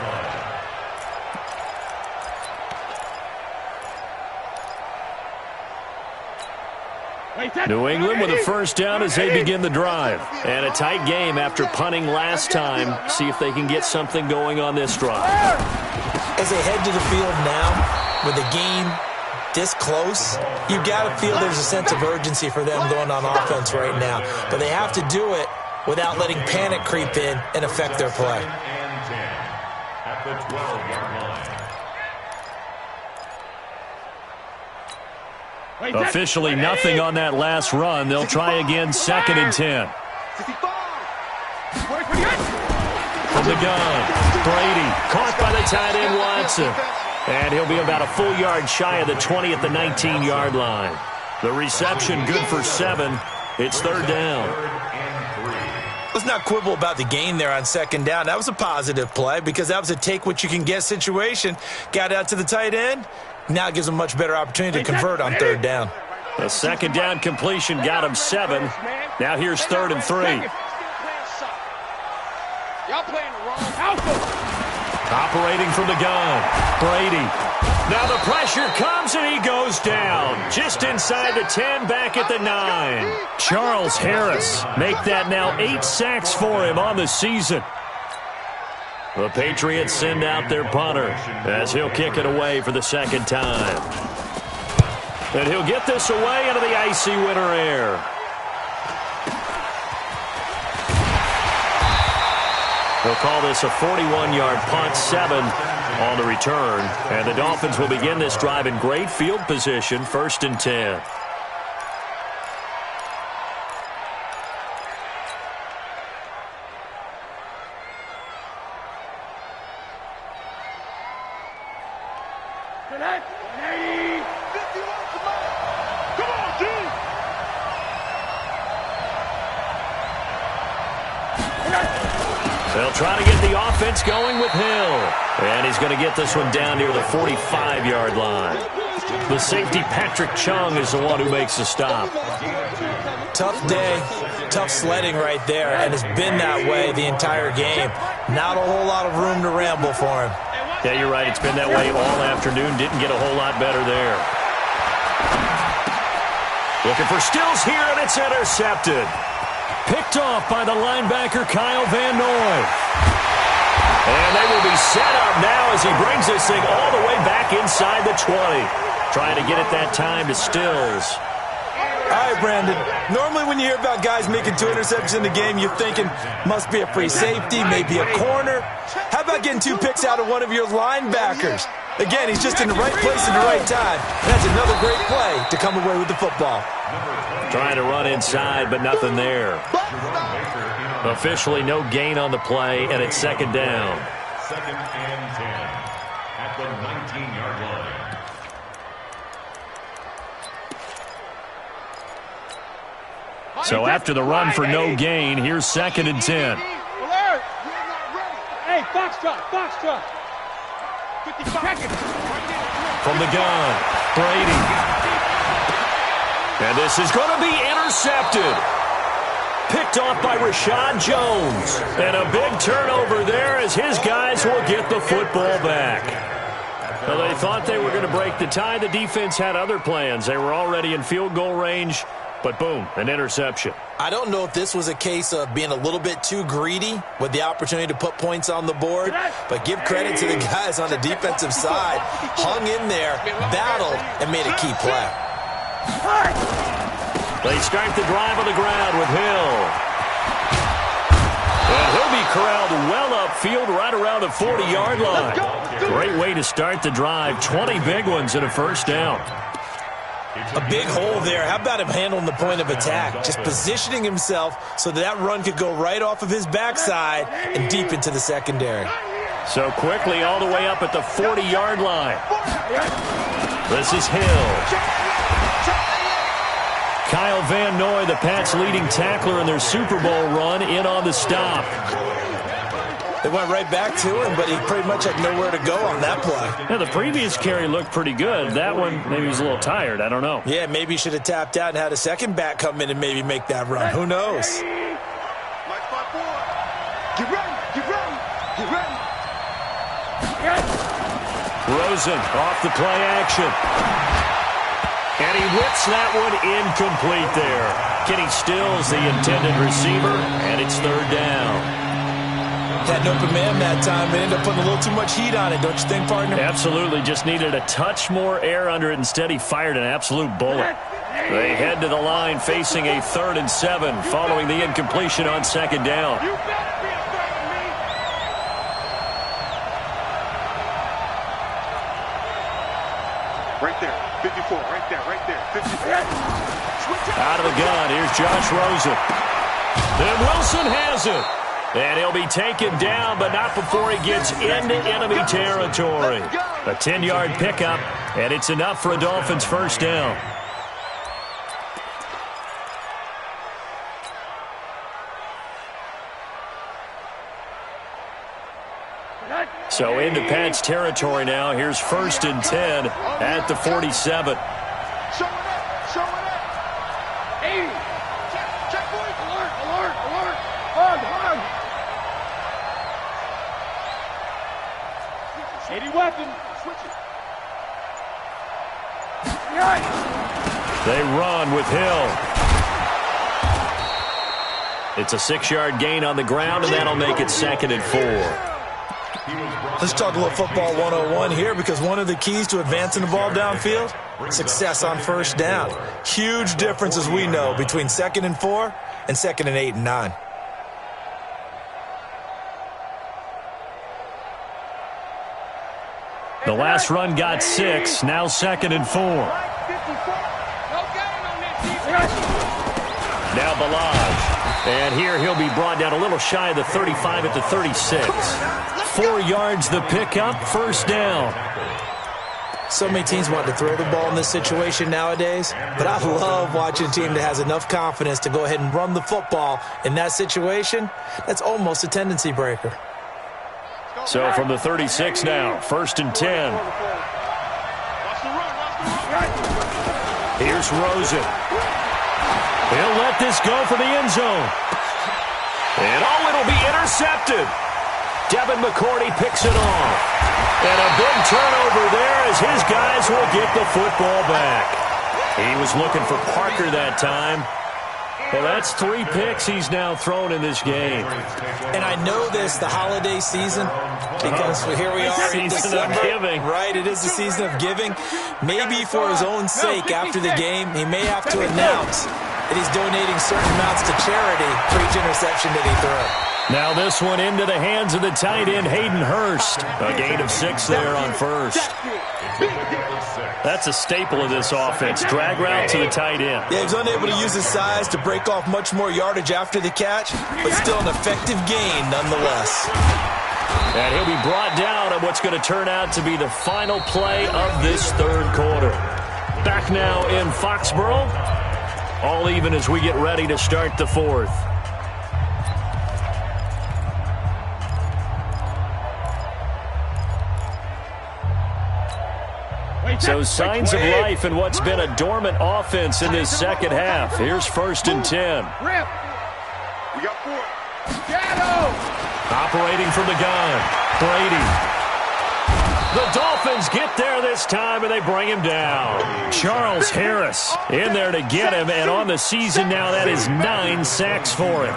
line. New England with a first down as they begin the drive. And a tight game after punting last time. See if they can get something going on this drive. As they head to the field now, with the game this close, you got to feel there's a sense of urgency for them going on offense right now. But they have to do it without letting panic creep in and affect their play. And 10 at the 12-yard line. Officially nothing on that last run. They'll try again, 2nd and 10. From the gun, Brady caught by the tight end Watson. And he'll be about a full yard shy of the 20 at the 19-yard line. The reception good for 7. It's 3rd down. Let's not quibble about the gain there on 2nd down. That was a positive play because that was a take-what-you-can-get situation. Got out to the tight end. Now it gives them a much better opportunity to convert on 3rd down. The 2nd down completion got him 7. Now here's 3rd and 3. Y'all playing the wrong outfit. Operating from the gun, Brady. Now the pressure comes and he goes down. Just inside the 10, back at the 9. Charles Harris make that now 8 sacks for him on the season. The Patriots send out their punter as he'll kick it away for the 2nd time. And he'll get this away into the icy winter air. They'll call this a 41-yard punt, 7 on the return. And the Dolphins will begin this drive in great field position, 1st and 10. They'll try to get the offense going with Hill. And he's going to get this one down near the 45-yard line. The safety, Patrick Chung, is the one who makes the stop. Tough day, tough sledding right there, and it's been that way the entire game. Not a whole lot of room to ramble for him. Yeah, you're right. It's been that way all afternoon. Didn't get a whole lot better there. Looking for Stills here, and it's intercepted. Picked off by the linebacker, Kyle Van Noy. And they will be set up now as he brings this thing all the way back inside the 20. Trying to get it that time to Stills. All right, Brandon. Normally when you hear about guys making 2 interceptions in the game, you're thinking must be a free safety, maybe a corner. How about getting 2 picks out of one of your linebackers? Again, he's just in the right place at the right time. That's another great play to come away with the football. Trying to run inside, but nothing there. Officially no gain on the play, and it's second down. Second and 10 at the 19-yard line. So after the run for no gain, here's second and 10. Alert! Hey, foxtrot. 50 seconds. From the gun, Brady. And this is going to be intercepted. Picked off by Rashad Jones. And a big turnover there as his guys will get the football back. Well, they thought they were going to break the tie. The defense had other plans. They were already in field goal range. But boom, an interception. I don't know if this was a case of being a little bit too greedy with the opportunity to put points on the board, but give credit to the guys on the defensive side. Hung in there, battled, and made a key play. They start the drive on the ground with Hill. And he'll be corralled well upfield right around the 40-yard line. Great way to start the drive. 20 big ones and a first down. A big hole there. How about him handling the point of attack? Just positioning himself so that run could go right off of his backside and deep into the secondary. So quickly all the way up at the 40-yard line. This is Hill. Kyle Van Noy, the Pats' leading tackler in their Super Bowl run, in on the stop. They went right back to him, but he pretty much had nowhere to go on that play. Yeah, the previous carry looked pretty good. That one, maybe he was a little tired. I don't know. Yeah, maybe he should have tapped out and had a second back come in and maybe make that run. Who knows? Get ready. Rosen off the play action. And he whips that one incomplete there. Kenny Stills, the intended receiver, and it's third down. Had an open man that time, but ended up putting a little too much heat on it, don't you think, partner? Absolutely. Just needed a touch more air under it. Instead, he fired an absolute bullet. They head to the line facing a 3rd and 7 following the incompletion on second down. You better be afraid of me. Right there. 54. Right there. 54. Out of the gun. Here's Josh Rosen. And Wilson has it. And he'll be taken down, but not before he gets into enemy territory. A 10-yard pickup, and it's enough for a Dolphins first down. So into Pats territory now. Here's 1st and 10 at the 47. Show it up. Hey. Check point. Alert. Hug. 80 weapon. Switch it. They run with Hill. It's a 6-yard gain on the ground, and that'll make it 2nd and 4. Let's talk a little football 101 here, because one of the keys to advancing the ball downfield, success on first down. Huge difference, as we know, between 2nd and 4 and 2nd and 8 and 9. The last run got 6, now 2nd and 4. Now Balaj. And here he'll be brought down a little shy of the 35 at the 36. 4 yards the pickup, first down. So many teams want to throw the ball in this situation nowadays, but I love watching a team that has enough confidence to go ahead and run the football in that situation. That's almost a tendency breaker. So from the 36 now, 1st and 10. Here's Rosen. He'll let this go for the end zone. And it'll be intercepted. Devin McCourty picks it off. And a big turnover there as his guys will get the football back. He was looking for Parker that time. Well, that's 3 picks he's now thrown in this game. And I know this, the holiday season, because here we are in December. Season of giving. Right, it is the season of giving. Maybe for his own sake, after the game, he may have to announce that he's donating certain amounts to charity for each interception that he threw. Now this one into the hands of the tight end, Hayden Hurst. A gain of 6 there on first. That's a staple of this offense. Drag route to the tight end. Yeah, he's unable to use his size to break off much more yardage after the catch, but still an effective gain nonetheless. And he'll be brought down at what's going to turn out to be the final play of this third quarter. Back now in Foxborough. All even as we get ready to start the fourth. So signs of life in what's been a dormant offense in this second half. Here's 1st and 10. Rip. We got 4. Shadow. Operating from the gun. Brady. The Dolphins get there this time, and they bring him down. Charles Harris in there to get him, and on the season now, that is 9 sacks for him.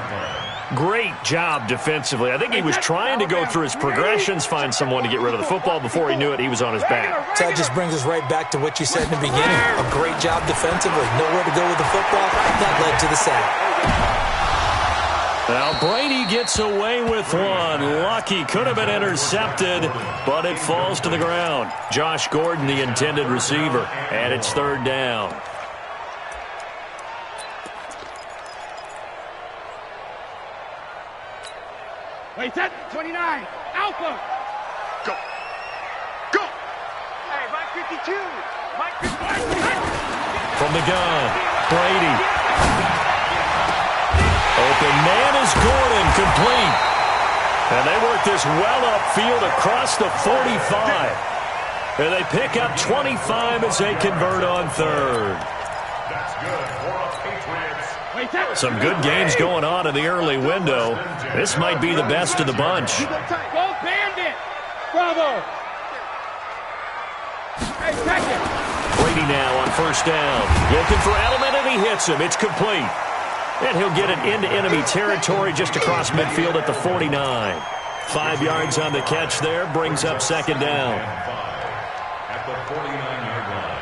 Great job defensively. I think he was trying to go through his progressions, find someone to get rid of the football. Before he knew it, he was on his back. So that just brings us right back to what you said in the beginning. A great job defensively. Nowhere to go with the football. That led to the sack. Now Brady gets away with one. Lucky, could have been intercepted, but it falls to the ground. Josh Gordon, the intended receiver, and it's 3rd down. Wait, set. 29. Alpha. Go. Go. Hey, Mike 52. Mike 52. From the gun, Brady. Open man is Gordon, complete. And they work this well upfield across the 45. And they pick up 25 as they convert on 3rd. That's good for a Patriots. Some good games going on in the early window. This might be the best of the bunch. Go Bandit. Bravo. Hey, second. Brady now on 1st down. Looking for Edelman, and he hits him. It's complete. And he'll get it into enemy territory just across midfield at the 49. 5 yards on the catch there. Brings up 2nd down. At the 49-yard line.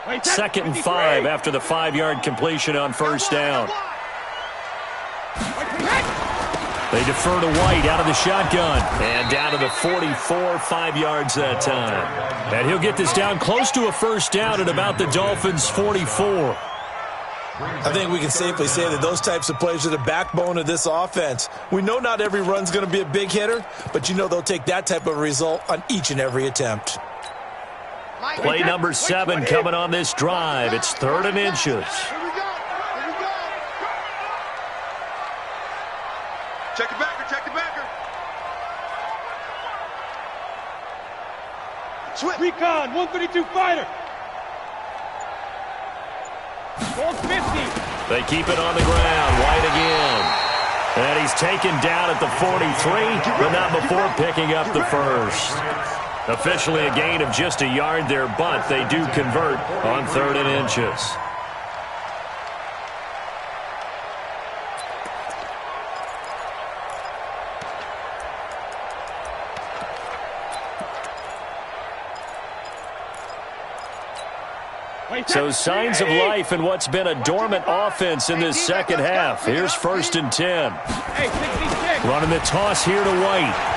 Wait, 2nd and 5 after the 5-yard completion on 1st down. They defer to White out of the shotgun. And down to the 44, 5 yards that time. And he'll get this down close to a 1st down at about the Dolphins' 44. I think we can safely say that those types of plays are the backbone of this offense. We know not every run's going to be a big hitter, but you know they'll take that type of result on each and every attempt. Play number 7 coming on this drive. It's 3rd and inches. Here we go. Here we go. Check it backer. Check it backer. Switch. Recon, 132 fighter. Goal 50. They keep it on the ground. White again. And he's taken down at the 43, but not before picking up the 1st. Officially a gain of just a yard there, but they do convert on 3rd and inches. So signs of life in what's been a dormant offense in this second half. Here's 1st and 10. Running the toss here to White.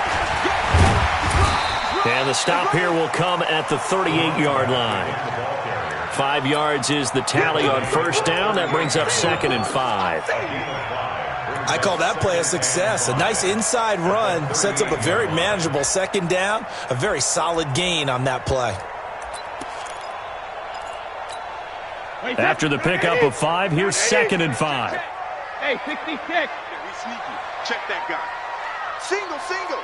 And the stop here will come at the 38-yard line. 5 yards is the tally on 1st down. That brings up 2nd and 5. I call that play a success. A nice inside run sets up a very manageable 2nd down. A very solid gain on that play. After the pickup of 5, here's 2nd and 5. Hey, 66. He's sneaky. Check that guy. Single, single.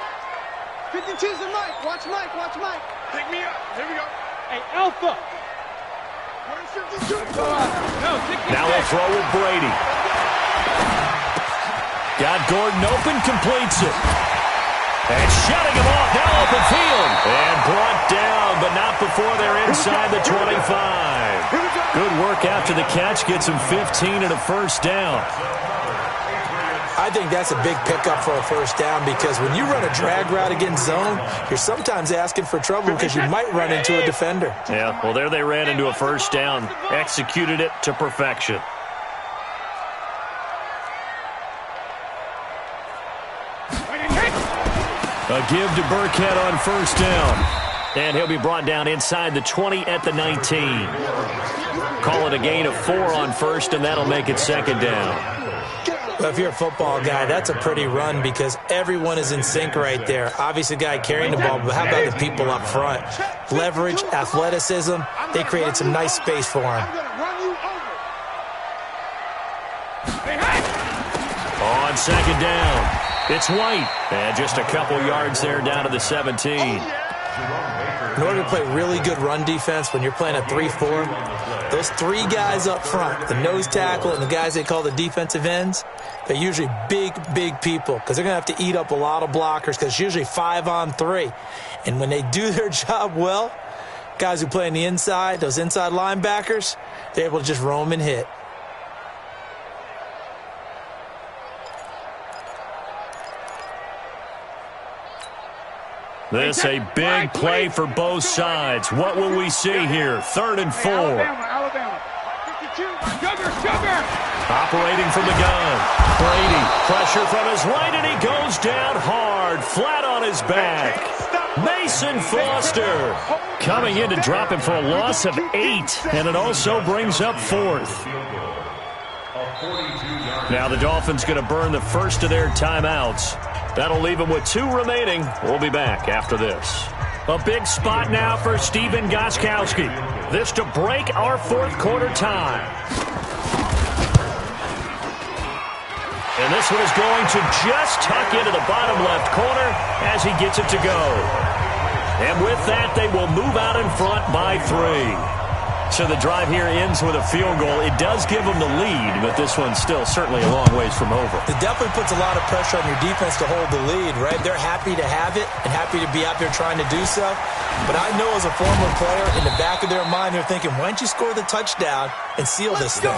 52's the Mike. Watch Mike. Watch Mike. Pick me up. Here we go. Hey, Alpha. Where's 52? No, 66. Now they'll throw with Brady. Got Gordon open, completes it. And shutting him off, now open field. And brought down, but not before they're inside the 25. Good work after the catch, gets him 15 and a first down. I think that's a big pickup for a first down because when you run a drag route against zone, you're sometimes asking for trouble because you might run into a defender. Yeah, well, there they ran into a first down. Executed it to perfection. A give to Burkhead on first down. And he'll be brought down inside the 20 at the 19. Call it a gain of 4 on first, and that'll make it second down. Well, if you're a football guy, that's a pretty run because everyone is in sync right there. Obviously, the guy carrying the ball, but how about the people up front? Leverage, athleticism, they created some nice space for him. On second down, it's White. And just a couple yards there down to the 17. In order to play really good run defense when you're playing a 3-4, those 3 guys up front, the nose tackle and the guys they call the defensive ends, they're usually big, big people because they're going to have to eat up a lot of blockers because it's usually 5 on 3. And when they do their job well, guys who play on the inside, those inside linebackers, they're able to just roam and hit. This a big play for both sides. What will we see here? 3rd and 4. Alabama. 52. Sugar. Operating from the gun. Brady, pressure from his right, and he goes down hard, flat on his back. Mason Foster coming in to drop him for a loss of 8, and it also brings up 4th. Now the Dolphins going to burn the first of their timeouts. That'll leave them with 2 remaining. We'll be back after this. A big spot now for Stephen Gostkowski. This to break our 4th quarter tie. And this one is going to just tuck into the bottom left corner as he gets it to go. And with that, they will move out in front by 3. So the drive here ends with a field goal. It does give them the lead, but this one's still certainly a long ways from over. It definitely puts a lot of pressure on your defense to hold the lead, right? They're happy to have it and happy to be out there trying to do so. But I know as a former player, in the back of their mind, they're thinking, why don't you score the touchdown and seal this thing?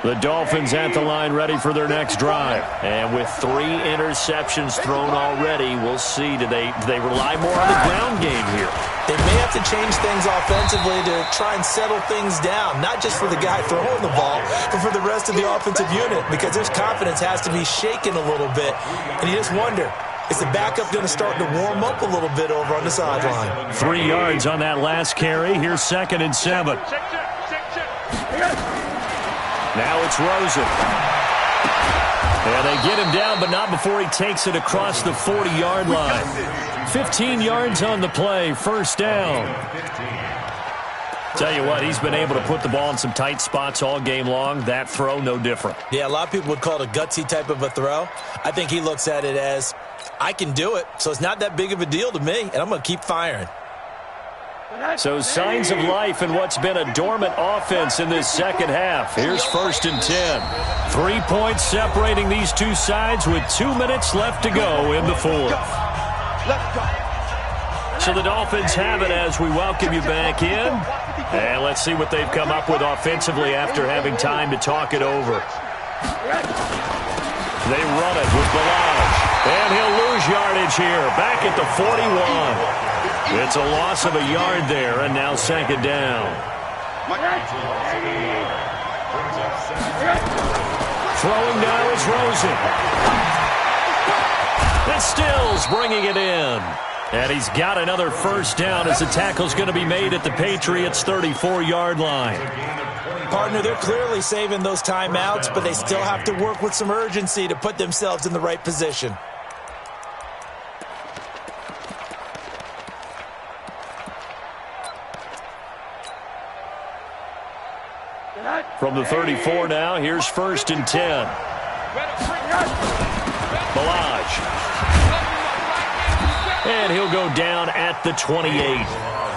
The Dolphins at the line ready for their next drive. And with 3 interceptions thrown already, we'll see. Do they rely more on the ground game here? They may have to change things offensively to try and settle things down, not just for the guy throwing the ball, but for the rest of the offensive unit, because their confidence has to be shaken a little bit. And you just wonder, is the backup going to start to warm up a little bit over on the sideline? 3 yards on that last carry. Here's 2nd and 7. Now it's Rosen. And they get him down, but not before he takes it across the 40-yard line. 15 yards on the play, first down. Tell you what, he's been able to put the ball in some tight spots all game long. That throw, no different. Yeah, a lot of people would call it a gutsy type of a throw. I think he looks at it as, I can do it, so it's not that big of a deal to me, and I'm going to keep firing. So signs of life in what's been a dormant offense in this second half. Here's 1st and 10. 3 points separating these two sides with 2 minutes left to go in the 4th. So the Dolphins have it as we welcome you back in. And let's see what they've come up with offensively after having time to talk it over. They run it with Balaj. And he'll lose yardage here. Back at the 41. It's a loss of a yard there, and now 2nd down. Throwing now is Rosen. And Stills bringing it in. And he's got another first down as the tackle's going to be made at the Patriots' 34-yard line. Partner, they're clearly saving those timeouts, but they still have to work with some urgency to put themselves in the right position. From the 34 now, here's 1st and 10. Balaj. And he'll go down at the 28.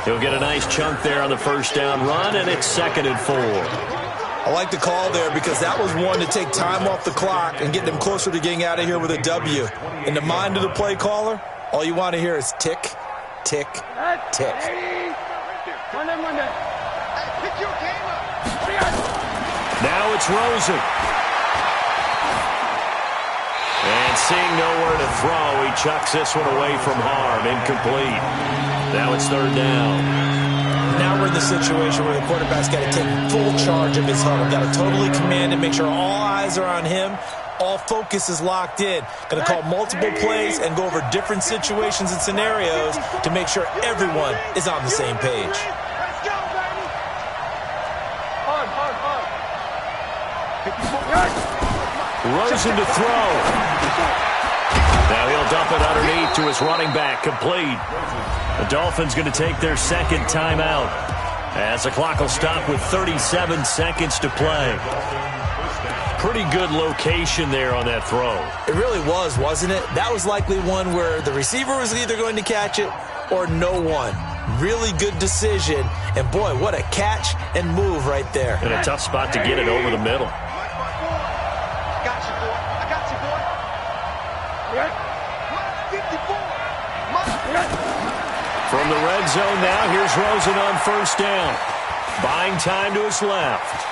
He'll get a nice chunk there on the first down run, and it's 2nd and 4. I like the call there because that was one to take time off the clock and get them closer to getting out of here with a W. In the mind of the play caller, all you want to hear is tick, tick, tick. Now it's Rosen. And seeing nowhere to throw, he chucks this one away from harm. Incomplete. Now it's 3rd down. Now we're in the situation where the quarterback's got to take full charge of his huddle. Got to totally command it, make sure all eyes are on him. All focus is locked in. Going to call multiple plays and go over different situations and scenarios to make sure everyone is on the same page. Let's go, baby. Hard. Rosen to throw. Now he'll dump it underneath to his running back. Complete. The Dolphins going to take their 2nd timeout as the clock will stop with 37 seconds to play. Pretty good location there on that throw. It really was, wasn't it? That was likely one where the receiver was either going to catch it or no one. Really good decision. And, boy, what a catch and move right there. And a tough spot to get it over the middle. From the red zone now, here's Rosen on 1st down. Buying time to his left.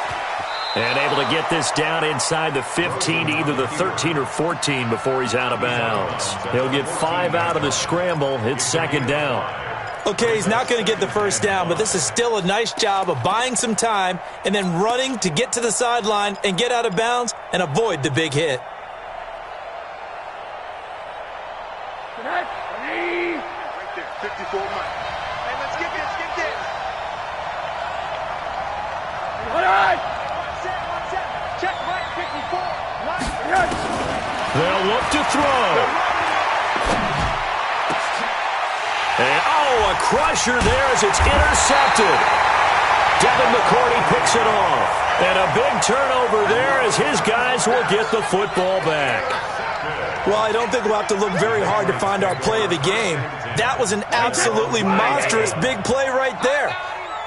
And able to get this down inside the 15, either the 13 or 14 before he's out of bounds. He'll get 5 out of the scramble. It's 2nd down. Okay, he's not going to get the 1st down, but this is still a nice job of buying some time and then running to get to the sideline and get out of bounds and avoid the big hit. Right there, 54 Mike. Hey, let's get this. All right. Check right, 54. Right. They'll look to throw. And, a crusher there as it's intercepted. Devin McCourty picks it off. And a big turnover there as his guys will get the football back. Well, I don't think we'll have to look very hard to find our play of the game. That was an absolutely monstrous big play right there.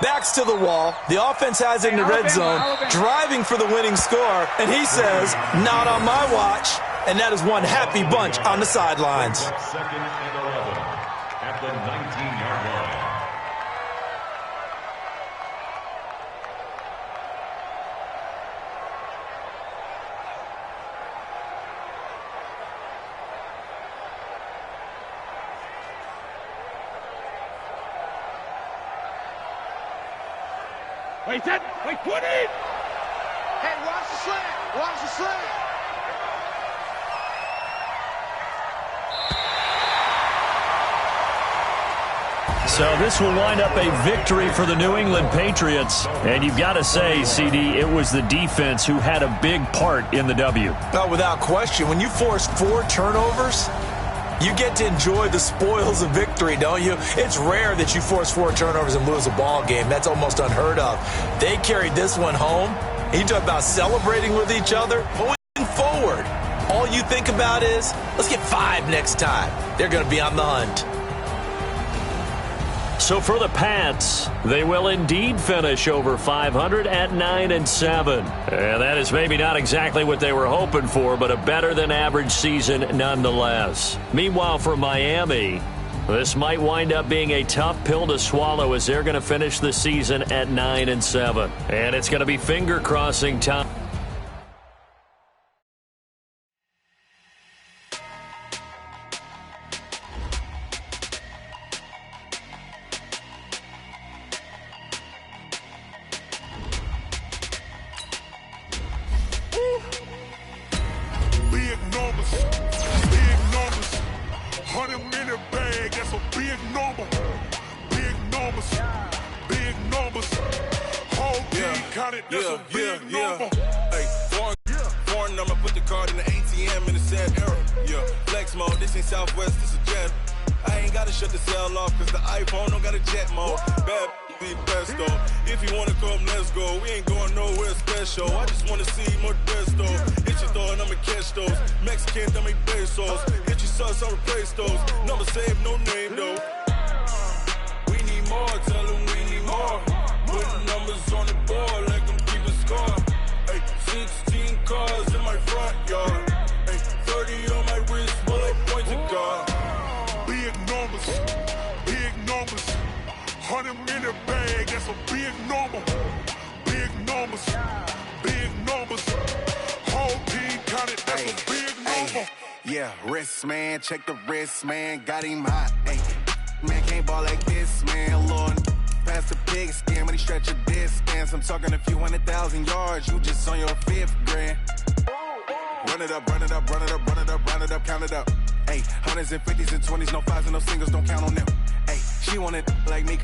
Backs to the wall. The offense has it in the red zone, driving for the winning score, and he says, not on my watch. And that is one happy bunch on the sidelines. 2nd and 11 at the 19-yard line. Wait, put it! Hey, watch the slant! So this will wind up a victory for the New England Patriots. And you've got to say, CD, it was the defense who had a big part in the W. Oh, without question. When you force 4 turnovers, you get to enjoy the spoils of victory, don't you? It's rare that you force 4 turnovers and lose a ball game. That's almost unheard of. They carried this one home. You talk about celebrating with each other. Moving forward, all you think about is, let's get 5 next time. They're going to be on the hunt. So for the Pats, they will indeed finish over 500 at 9-7. And that is maybe not exactly what they were hoping for, but a better than average season nonetheless. Meanwhile, for Miami, this might wind up being a tough pill to swallow as they're going to finish the season at 9-7. And it's going to be finger crossing time. If you wanna come, let's go. We ain't going nowhere. show. I just wanna see more desto. Hit your throw and I'ma catch those. Mexican, dummy pesos. Hit your sauce, I'll replace those. Number save, no name though. We need more, tell them we need more. Putting numbers on the board like I'm keeping score. Ay, 16 cars in my front yard. Ay, 30 on my wrist, bullet points of God. Big numbers, big numbers. 100 in the bag, that's a big number. Big numbers, big numbers. Whole team counted, that's a big number. Yeah, wrist man, check the wrist man, got him hot. Ay, man can't ball like this, man. Lord, past the pig skin when he stretch a distance. I'm talking a few 100,000 yards, you just on your 5th grand. Run it up, run it up, run it up, run it up, run it up, count it up. Ay, hundreds and 50s and 20s, no 5s and no singles, don't count on them. Ay, she want it like me.